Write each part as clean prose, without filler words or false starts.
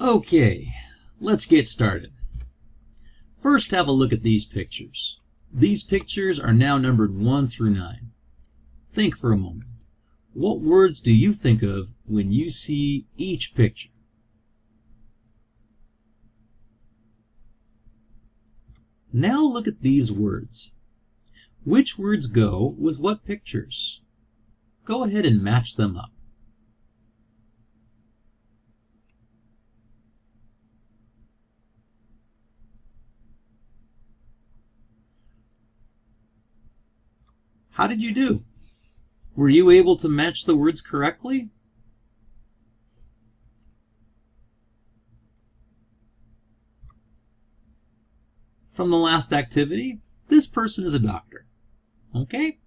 Okay, let's get started. First, have a look at these pictures. These pictures are now numbered 1 through 9. Think for a moment. What words do you think of when you see each picture? Now look at these words. Which words go with what pictures? Go ahead and match them up. How did you do? Were you able to match the words correctly? From the last activity, this person is a doctor. Okay?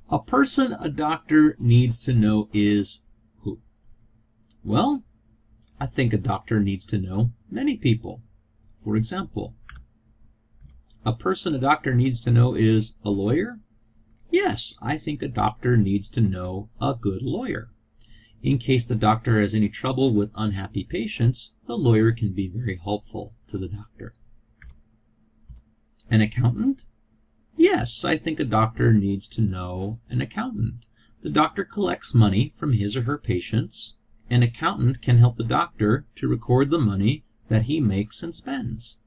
A person a doctor needs to know is who? Well, I think a doctor needs to know many people. For example, a person a doctor needs to know is a lawyer. Yes, I think a doctor needs to know a good lawyer. In case the doctor has any trouble with unhappy patients, the lawyer can be very helpful to the doctor. An accountant? Yes, I think a doctor needs to know an accountant. The doctor collects money from his or her patients. An accountant can help the doctor to record the money that he makes and spends.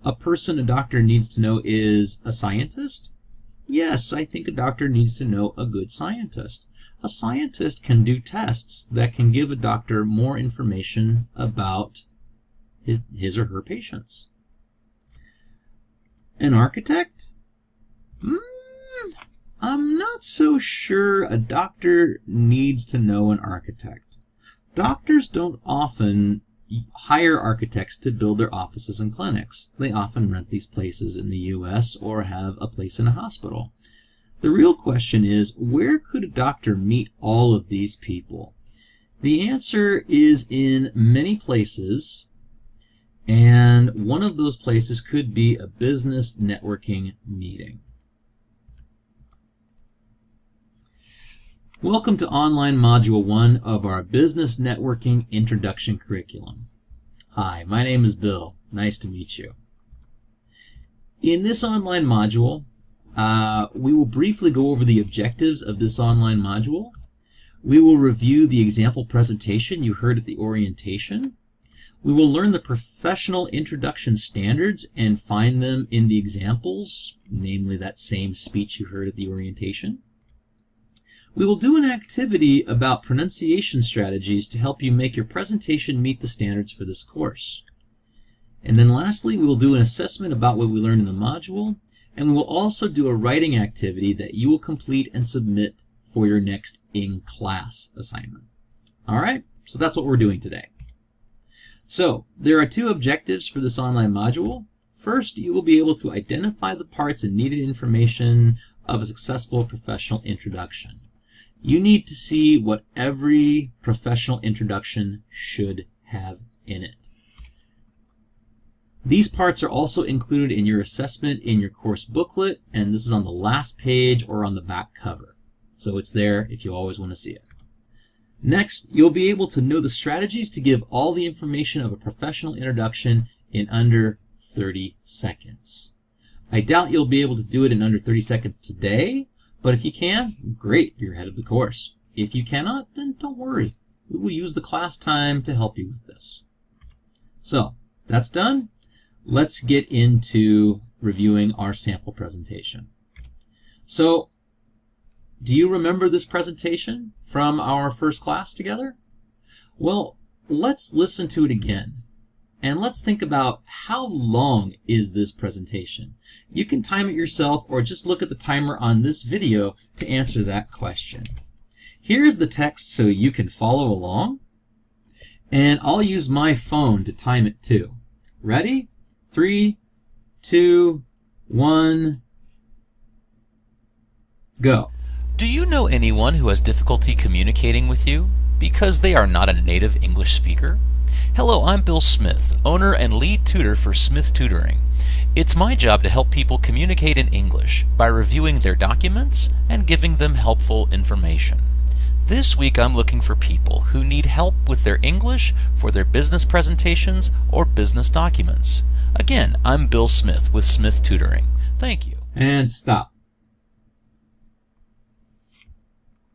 A person a doctor needs to know is a scientist? Yes, I think a doctor needs to know a good scientist. A scientist can do tests that can give a doctor more information about his or her patients. An architect? I'm not so sure a doctor needs to know an architect. Doctors don't often hire architects to build their offices and clinics. They often rent these places in the U.S. or have a place in a hospital. The real question is, where could a doctor meet all of these people? The answer is in many places, and one of those places could be a business networking meeting. Welcome to online Module 1 of our Business Networking Introduction Curriculum. Hi, my name is Bill. Nice to meet you. In this online module, we will briefly go over the objectives of this online module. We will review the example presentation you heard at the orientation. We will learn the professional introduction standards and find them in the examples, namely that same speech you heard at the orientation. We will do an activity about pronunciation strategies to help you make your presentation meet the standards for this course. And then lastly, we will do an assessment about what we learned in the module, and we will also do a writing activity that you will complete and submit for your next in-class assignment. All right, so that's what we're doing today. So there are 2 objectives for this online module. First, you will be able to identify the parts and needed information of a successful professional introduction. You need to see what every professional introduction should have in it. These parts are also included in your assessment in your course booklet, and this is on the last page or on the back cover. So it's there if you always want to see it. Next, you'll be able to know the strategies to give all the information of a professional introduction in under 30 seconds. I doubt you'll be able to do it in under 30 seconds today, but if you can, great, you're ahead of the course. If you cannot, then don't worry. We will use the class time to help you with this. So, that's done. Let's get into reviewing our sample presentation. So, do you remember this presentation from our first class together? Well, let's listen to it again. And let's think about how long is this presentation. You can time it yourself or just look at the timer on this video to answer that question. Here's the text so you can follow along. And I'll use my phone to time it too. Ready? 3, 2, 1, go. Do you know anyone who has difficulty communicating with you because they are not a native English speaker? Hello, I'm Bill Smith, owner and lead tutor for Smith Tutoring. It's my job to help people communicate in English by reviewing their documents and giving them helpful information. This week I'm looking for people who need help with their English for their business presentations or business documents. Again, I'm Bill Smith with Smith Tutoring. Thank you. And stop.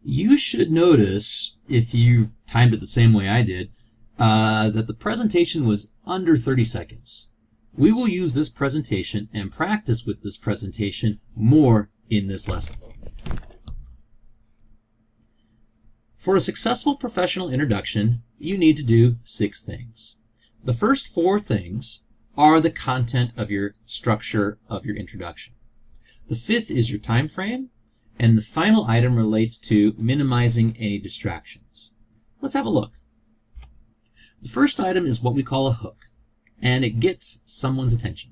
You should notice, if you timed it the same way I did, that the presentation was under 30 seconds. We will use this presentation and practice with this presentation more in this lesson. For a successful professional introduction, you need to do 6 things. The first 4 things are the content of your structure of your introduction. The 5th is your time frame, and the final item relates to minimizing any distractions. Let's have a look. The first item is what we call a hook, and it gets someone's attention.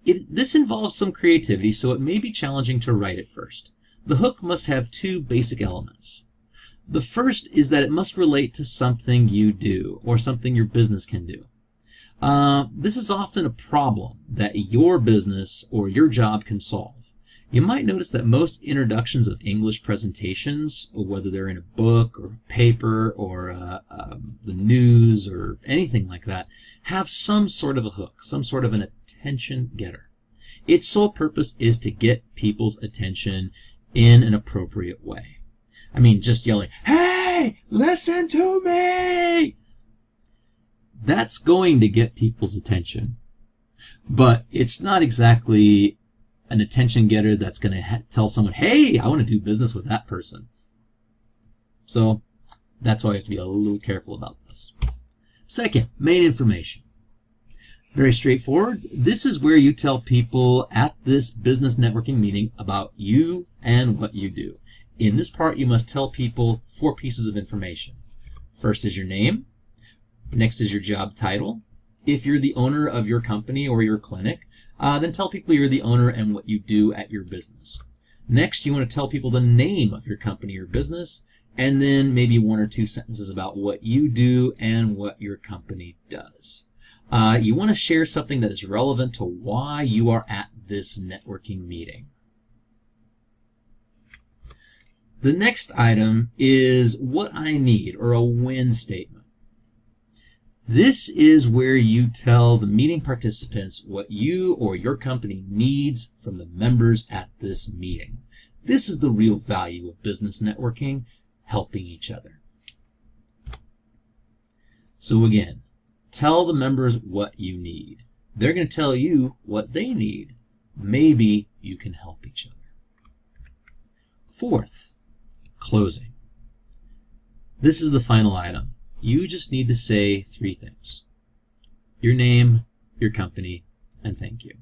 This involves some creativity, so it may be challenging to write at first. The hook must have 2 basic elements. The first is that it must relate to something you do or something your business can do. This is often a problem that your business or your job can solve. You might notice that most introductions of English presentations, whether they're in a book or paper or the news or anything like that, have some sort of a hook, some sort of an attention getter. Its sole purpose is to get people's attention in an appropriate way. I mean, just yelling, "Hey, listen to me!" That's going to get people's attention. But it's not exactly an attention getter that's going to tell someone, "Hey, I want to do business with that person." So that's why you have to be a little careful about this. Second, main information. Very straightforward. This is where you tell people at this business networking meeting about you and what you do. In this part, you must tell people 4 pieces of information. First is your name. Next is your job title. If you're the owner of your company or your clinic, then tell people you're the owner and what you do at your business. Next, you want to tell people the name of your company or business, and then maybe 1 or 2 sentences about what you do and what your company does. You want to share something that is relevant to why you are at this networking meeting. The next item is what I need, or a win statement. This is where you tell the meeting participants what you or your company needs from the members at this meeting. This is the real value of business networking, helping each other. So again, tell the members what you need. They're going to tell you what they need. Maybe you can help each other. Fourth, closing. This is the final item. You just need to say 3 things. Your name, your company, and thank you.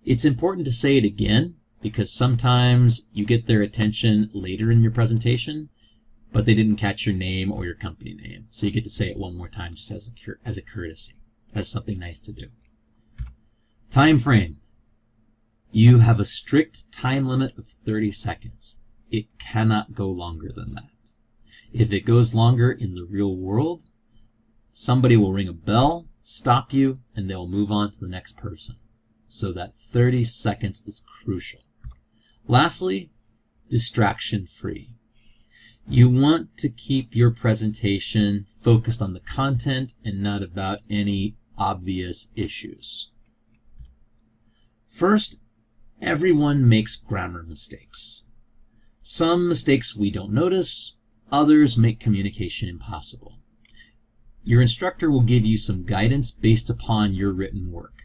It's important to say it again because sometimes you get their attention later in your presentation, but they didn't catch your name or your company name. So you get to say it one more time just as a courtesy, as something nice to do. Time frame. You have a strict time limit of 30 seconds. It cannot go longer than that. If it goes longer in the real world, somebody will ring a bell, stop you, and they'll move on to the next person. So that 30 seconds is crucial. Lastly, distraction-free. You want to keep your presentation focused on the content and not about any obvious issues. First, everyone makes grammar mistakes. Some mistakes we don't notice, others make communication impossible. Your instructor will give you some guidance based upon your written work.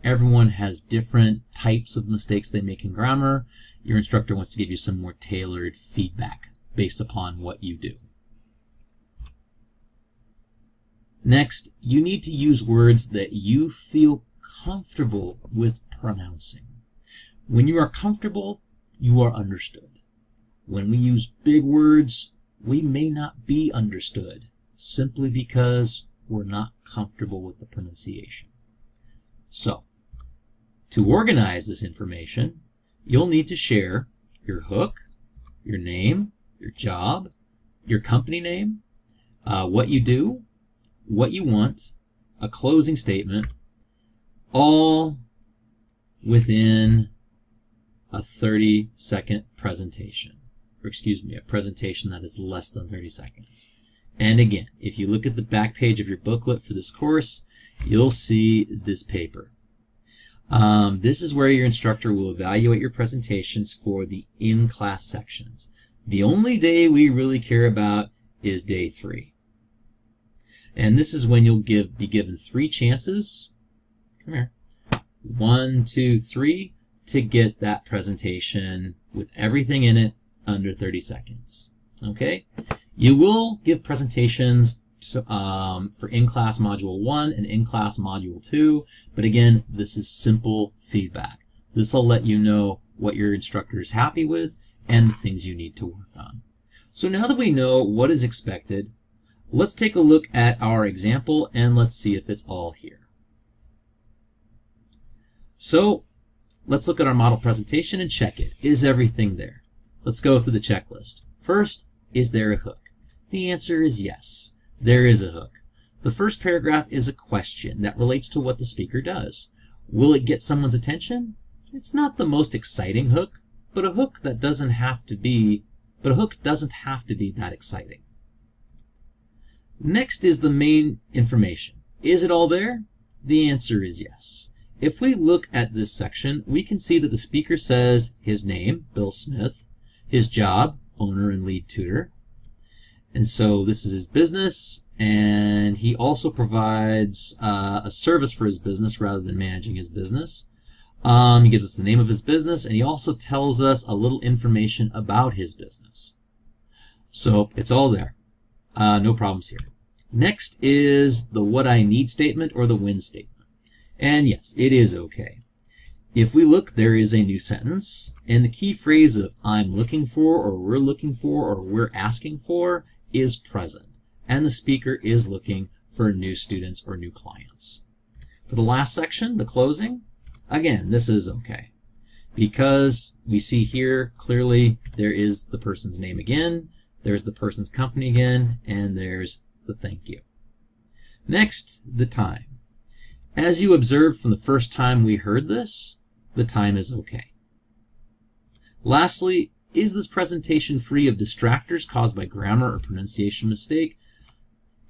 Everyone has different types of mistakes they make in grammar. Your instructor wants to give you some more tailored feedback based upon what you do. Next, you need to use words that you feel comfortable with pronouncing. When you are comfortable, you are understood. When we use big words, we may not be understood simply because we're not comfortable with the pronunciation. So, to organize this information, you'll need to share your hook, your name, your job, your company name, what you do, what you want, a closing statement, all within a 30-second presentation, a presentation that is less than 30 seconds. And again, if you look at the back page of your booklet for this course, you'll see this paper. This is where your instructor will evaluate your presentations for the in-class sections. The only day we really care about is day 3. And this is when you'll be given 3 chances. Come here. 1, 2, 3 to get that presentation with everything in it under 30 seconds. Okay? You will give presentations for in-class Module 1 and in-class Module 2, but again, this is simple feedback. This will let you know what your instructor is happy with and the things you need to work on. So now that we know what is expected, let's take a look at our example and let's see if it's all here. So let's look at our model presentation and check it. Is everything there? Let's go through the checklist. First, is there a hook? The answer is yes. There is a hook. The first paragraph is a question that relates to what the speaker does. Will it get someone's attention? It's not the most exciting hook, but a hook doesn't have to be that exciting. Next is the main information. Is it all there? The answer is yes. If we look at this section, we can see that the speaker says his name, Bill Smith, his job, owner and lead tutor. And so this is his business, and he also provides a service for his business rather than managing his business. He gives us the name of his business, and he also tells us a little information about his business. So it's all there. No problems here. Next is the what I need statement or the when statement. And yes, it is okay. If we look, there is a new sentence, and the key phrase of I'm looking for, or we're looking for, or we're asking for is present, and the speaker is looking for new students or new clients. For the last section, the closing, again, this is okay, because we see here clearly there is the person's name again, there's the person's company again, and there's the thank you. Next, the time. As you observed from the first time we heard this, the time is okay. Lastly, is this presentation free of distractors caused by grammar or pronunciation mistake?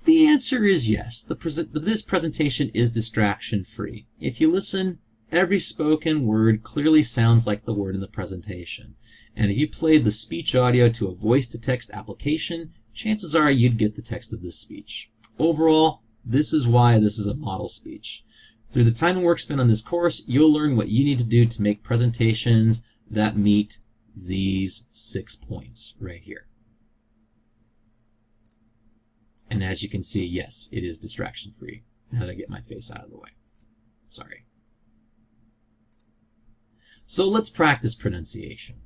The answer is yes. This presentation is distraction free. If you listen, every spoken word clearly sounds like the word in the presentation. And if you played the speech audio to a voice-to-text application, chances are you'd get the text of this speech. Overall, this is why this is a model speech. Through the time and work spent on this course, you'll learn what you need to do to make presentations that meet these 6 points right here. And as you can see, yes, it is distraction free. Now that I get my face out of the way. Sorry. So let's practice pronunciation.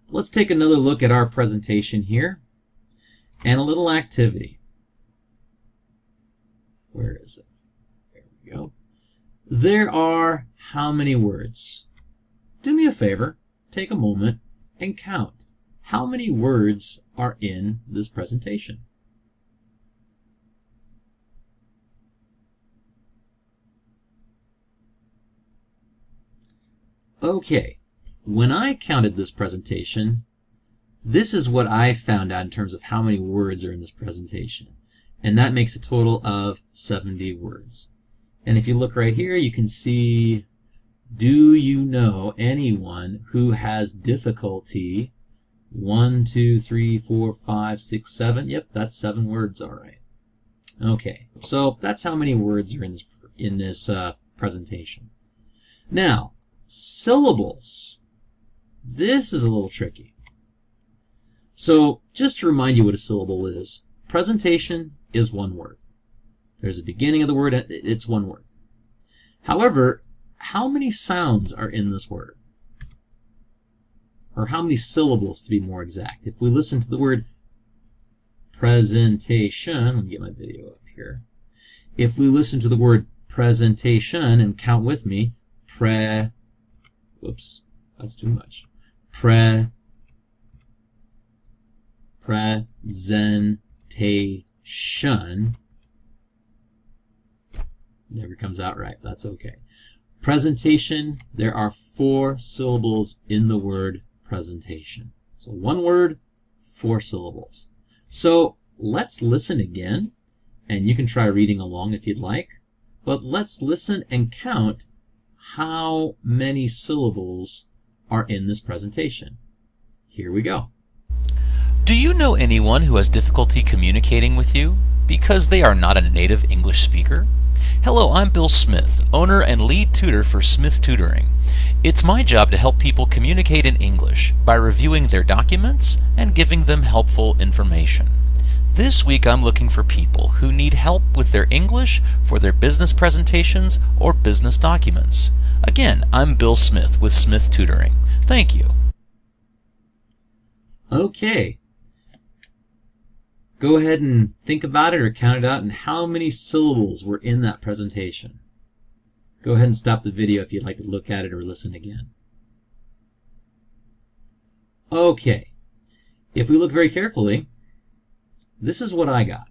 Let's take another look at our presentation here and a little activity. Where is it? There we go. There are how many words? Do me a favor, take a moment and count. How many words are in this presentation? Okay, when I counted this presentation, this is what I found out in terms of how many words are in this presentation. And that makes a total of 70 words. And if you look right here, you can see, do you know anyone who has difficulty? 1, 2, 3, 4, 5, 6, 7. Yep, that's 7 words, all right. Okay, so that's how many words are in this presentation. Now, syllables. This is a little tricky. So just to remind you what a syllable is, presentation is 1 word. There's a beginning of the word, it's 1 word. However, how many sounds are in this word? Or how many syllables, to be more exact? If we listen to the word presentation, let me get my video up here. If we listen to the word presentation and count with me, whoops, that's too much. Presentation. Never comes out right. That's okay. Presentation, there are 4 syllables in the word presentation. So one word, 4 syllables. So let's listen again, and you can try reading along if you'd like, but let's listen and count how many syllables are in this presentation. Here we go. Do you know anyone who has difficulty communicating with you because they are not a native English speaker? Hello, I'm Bill Smith, owner and lead tutor for Smith Tutoring. It's my job to help people communicate in English by reviewing their documents and giving them helpful information. This week I'm looking for people who need help with their English for their business presentations or business documents. Again, I'm Bill Smith with Smith Tutoring. Thank you. Okay. Go ahead and think about it or count it out and how many syllables were in that presentation. Go ahead and stop the video if you'd like to look at it or listen again. Okay. If we look very carefully, this is what I got.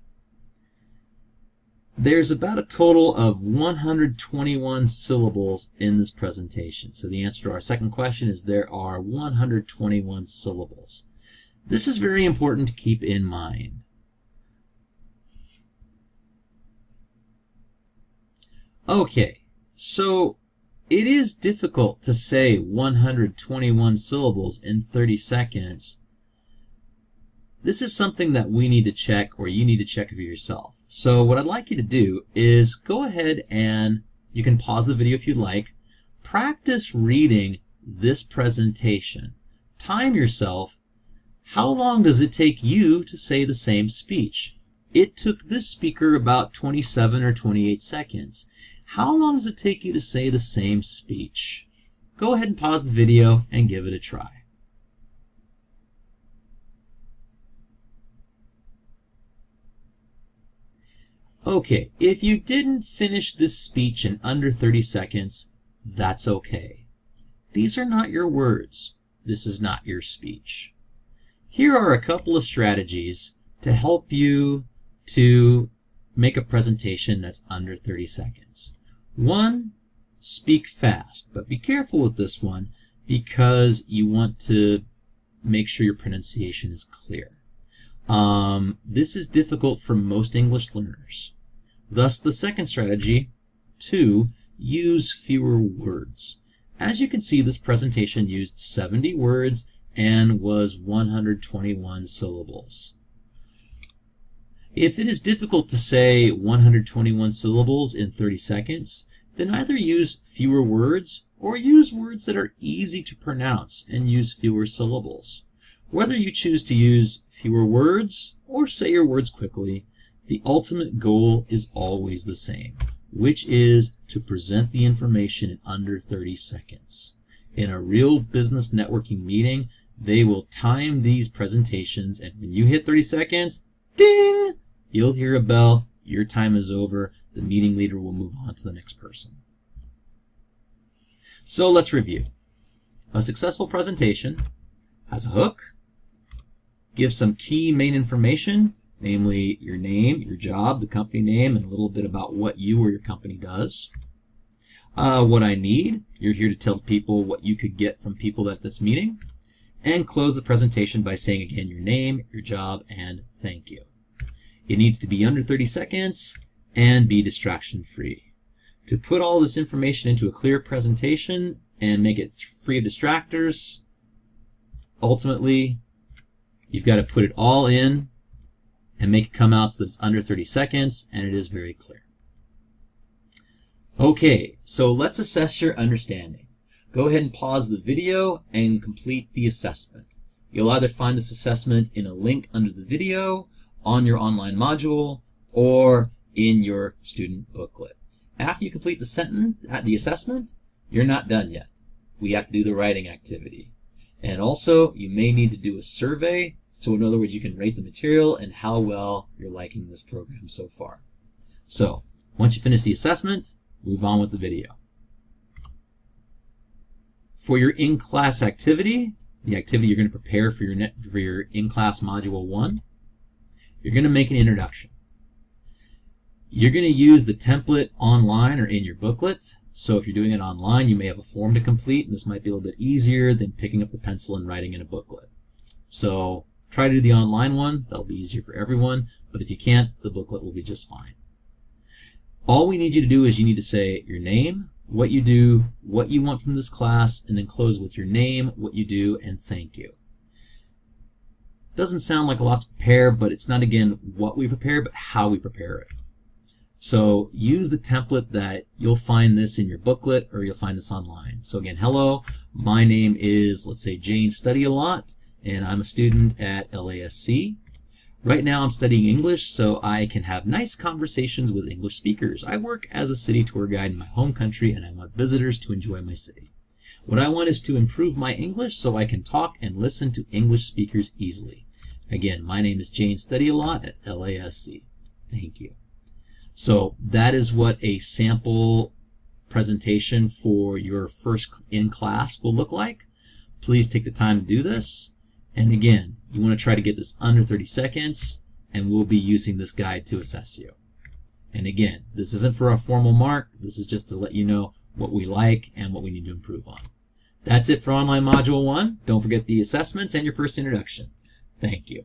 There's about a total of 121 syllables in this presentation. So the answer to our second question is there are 121 syllables. This is very important to keep in mind. Okay, so it is difficult to say 121 syllables in 30 seconds. This is something that we need to check, or you need to check for yourself. So what I'd like you to do is go ahead and you can pause the video if you'd like. Practice reading this presentation. Time yourself. How long does it take you to say the same speech? It took this speaker about 27 or 28 seconds. How long does it take you to say the same speech? Go ahead and pause the video and give it a try. Okay, if you didn't finish this speech in under 30 seconds, that's okay. These are not your words. This is not your speech. Here are a couple of strategies to help you to make a presentation that's under 30 seconds. One, speak fast, but be careful with this one because you want to make sure your pronunciation is clear. This is difficult for most English learners. Thus, the second strategy, 2, use fewer words. As you can see, this presentation used 70 words and was 121 syllables. If it is difficult to say 121 syllables in 30 seconds, then either use fewer words or use words that are easy to pronounce and use fewer syllables. Whether you choose to use fewer words or say your words quickly, the ultimate goal is always the same, which is to present the information in under 30 seconds. In a real business networking meeting, they will time these presentations, and when you hit 30 seconds, ding! You'll hear a bell, your time is over, the meeting leader will move on to the next person. So let's review. A successful presentation has a hook, gives some key main information, namely your name, your job, the company name, and a little bit about what you or your company does. What I need, you're here to tell people what you could get from people at this meeting, and close the presentation by saying again your name, your job, and thank you. It needs to be under 30 seconds and be distraction-free. To put all this information into a clear presentation and make it free of distractors, ultimately, you've got to put it all in and make it come out so that it's under 30 seconds and it is very clear. Okay, so let's assess your understanding. Go ahead and pause the video and complete the assessment. You'll either find this assessment in a link under the video, on your online module, or in your student booklet. After you complete the assessment, you're not done yet. We have to do the writing activity. And also, you may need to do a survey, so in other words, you can rate the material and how well you're liking this program so far. So, once you finish the assessment, move on with the video. For your in-class activity, the activity you're going to prepare for your in-class Module 1, you're going to make an introduction. You're going to use the template online or in your booklet. So if you're doing it online, you may have a form to complete, and this might be a little bit easier than picking up the pencil and writing in a booklet. So try to do the online one. That'll be easier for everyone. But if you can't, the booklet will be just fine. All we need you to do is you need to say your name, what you do, what you want from this class, and then close with your name, what you do, and thank you. Doesn't sound like a lot to prepare, but it's not, again, what we prepare, but how we prepare it. So use the template that you'll find this in your booklet or you'll find this online. So again, hello, my name is, let's say, Jane Study a Lot, and I'm a student at LASC. Right now I'm studying English so I can have nice conversations with English speakers. I work as a city tour guide in my home country and I want visitors to enjoy my city. What I want is to improve my English so I can talk and listen to English speakers easily. Again, my name is Jane Study a Lot at LASC. Thank you. So that is what a sample presentation for your first in class will look like. Please take the time to do this. And again, you want to try to get this under 30 seconds, and we'll be using this guide to assess you. And again, this isn't for a formal mark. This is just to let you know what we like and what we need to improve on. That's it for Online Module 1. Don't forget the assessments and your first introduction. Thank you.